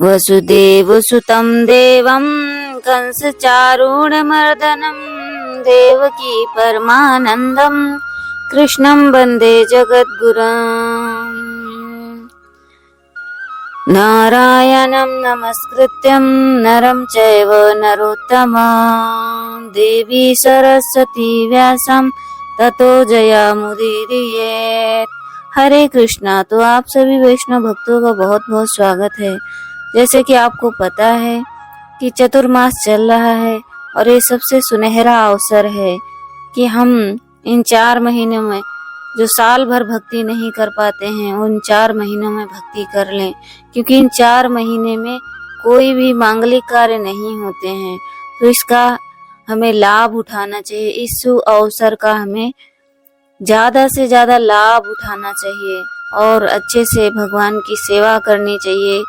वसुदेवसुतं देवं कंसचारूढमर्दनं देवकी परमानन्दं कृष्णं वन्दे जगद्गुरुम्। नारायणं नमस्कृत्यं नरं चैव नरोत्तमं देवी सरस्वती व्यासं ततो जयामुदीरयेत्। हरे कृष्णा। तो आप सभी वैष्णव भक्तों का बहुत बहुत स्वागत है। जैसे कि आपको पता है कि चतुर्मास चल रहा है और ये सबसे सुनहरा अवसर है कि हम इन 4 महीनों में जो साल भर भक्ति नहीं कर पाते हैं उन 4 महीनों में भक्ति कर लें, क्योंकि इन 4 महीने में कोई भी मांगलिक कार्य नहीं होते हैं। तो इसका हमें लाभ उठाना चाहिए। इस अवसर का हमें ज्यादा से ज्यादा लाभ उठाना चाहिए और अच्छे से भगवान की सेवा करनी चाहिए,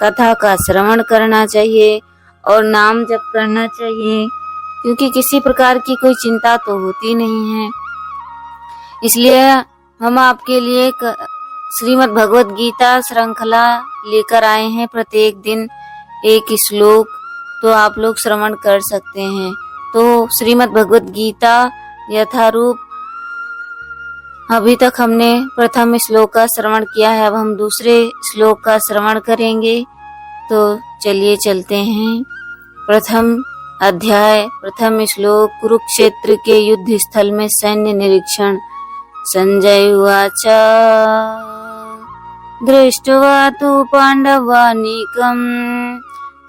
कथा का श्रवण करना चाहिए और नाम जप करना चाहिए, क्योंकि किसी प्रकार की कोई चिंता तो होती नहीं है। इसलिए हम आपके लिए एक श्रीमद् भगवत गीता श्रृंखला लेकर आए हैं। प्रत्येक दिन एक श्लोक तो आप लोग श्रवण कर सकते हैं। तो श्रीमद् भगवत गीता यथारूप अभी तक हमने प्रथम श्लोक का श्रवण किया है, अब हम दूसरे श्लोक का श्रवण करेंगे। तो चलिए चलते हैं। प्रथम अध्याय प्रथम श्लोक। कुरुक्षेत्र के युद्ध स्थल में सैन्य निरीक्षण। संजय उवाच दृष्ट्वा तु पाण्डवानीकं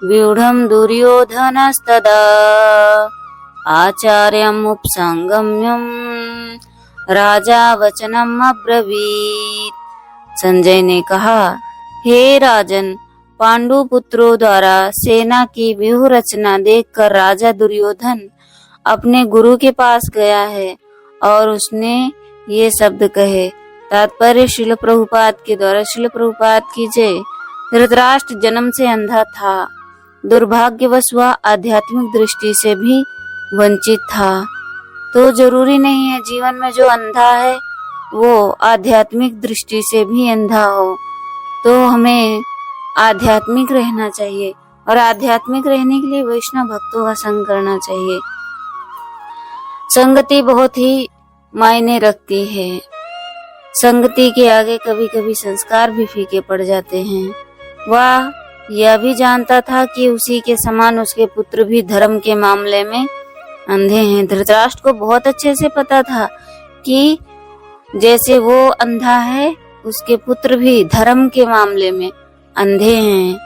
व्यूढं दुर्योधनस्तदा आचार्यम् उपसंगम्यं राजा वचनम अब्रवीत। संजय ने कहा, हे राजन, पांडु पुत्रों द्वारा सेना की व्यूह रचना देखकर राजा दुर्योधन अपने गुरु के पास गया है और उसने ये शब्द कहे। तात्पर्य श्रील प्रभुपाद के द्वारा। श्रील प्रभुपाद की जय। धृतराष्ट्र जन्म से अंधा था। दुर्भाग्यवश वह आध्यात्मिक दृष्टि से भी वंचित था। तो जरूरी नहीं है जीवन में जो अंधा है वो आध्यात्मिक दृष्टि से भी अंधा हो। तो हमें आध्यात्मिक रहना चाहिए और आध्यात्मिक रहने के लिए वैष्णव भक्तों का संग करना चाहिए। संगति बहुत ही मायने रखती है। संगति के आगे कभी कभी संस्कार भी फीके पड़ जाते हैं। वह यह भी जानता था कि उसी के समान उसके पुत्र भी धर्म के मामले में अंधे हैं। धृतराष्ट्र को बहुत अच्छे से पता था कि जैसे वो अंधा है उसके पुत्र भी धर्म के मामले में अंधे हैं,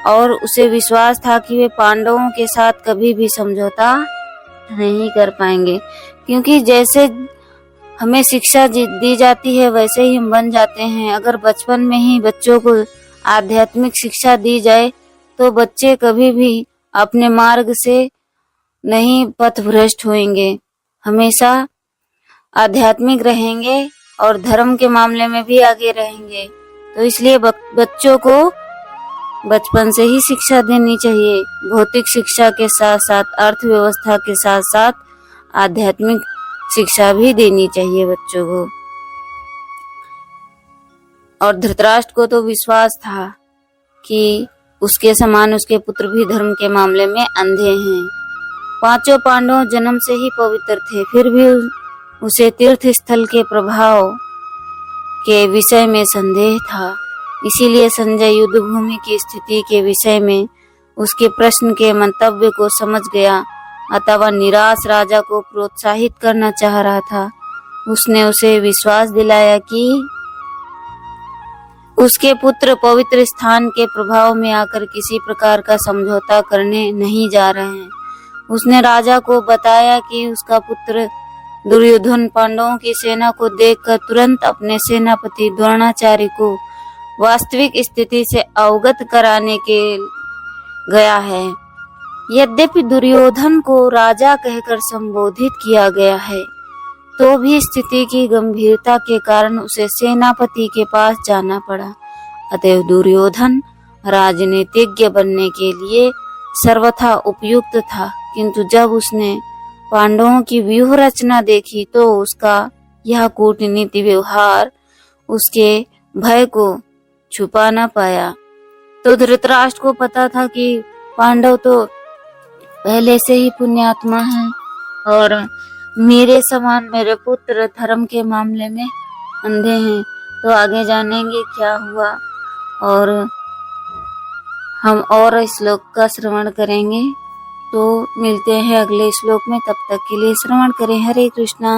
और उसे विश्वास था कि वे पांडवों के साथ कभी भी समझौता नहीं कर पाएंगे, क्योंकि जैसे हमें शिक्षा दी जाती है वैसे ही हम बन जाते हैं। अगर बचपन में ही बच्चों को आध्यात्मिक शिक्षा दी जाए तो बच्चे कभी भी अपने मार्ग से नहीं पथभ्रष्ट होंगे, हमेशा आध्यात्मिक रहेंगे और धर्म के मामले में भी आगे रहेंगे। तो इसलिए बच्चों को बचपन से ही शिक्षा देनी चाहिए। भौतिक शिक्षा के साथ साथ अर्थव्यवस्था के साथ साथ आध्यात्मिक शिक्षा भी देनी चाहिए बच्चों को। और धृतराष्ट्र को तो विश्वास था कि उसके समान उसके पुत्र भी धर्म के मामले में अंधे हैं। 5 पांडव जन्म से ही पवित्र थे, फिर भी उसे तीर्थ स्थल के प्रभाव के विषय में संदेह था। इसीलिए संजय युद्ध भूमि की स्थिति के विषय में उसके प्रश्न के मंतव्य को समझ गया, अतः वह निराश राजा को प्रोत्साहित करना चाह रहा था। उसने उसे विश्वास दिलाया कि उसके पुत्र पवित्र स्थान के प्रभाव में आकर किसी प्रकार का समझौता करने नहीं जा रहे हैं। उसने राजा को बताया कि उसका पुत्र दुर्योधन पांडवों की सेना को देखकर तुरंत अपने सेनापति द्रोणाचार्य को वास्तविक स्थिति से अवगत कराने के गया है। यद्यपि दुर्योधन को राजा कहकर संबोधित किया गया है, तो भी स्थिति की गंभीरता के कारण उसे सेनापति के पास जाना पड़ा। अतएव दुर्योधन राजनीतिज्ञ बनने के लिए सर्वथा उपयुक्त था, किंतु जब उसने पांडवों की व्यूह रचना देखी तो उसका यह कूटनीति व्यवहार उसके भय को छुपा न पाया। तो धृतराष्ट्र को पता था कि पांडव तो पहले से ही पुण्यात्मा हैं और मेरे समान मेरे पुत्र धर्म के मामले में अंधे हैं। तो आगे जानेंगे क्या हुआ और हम और श्लोक का श्रवण करेंगे। तो मिलते हैं अगले श्लोक में, तब तक के लिए श्रवण करें। हरे कृष्णा।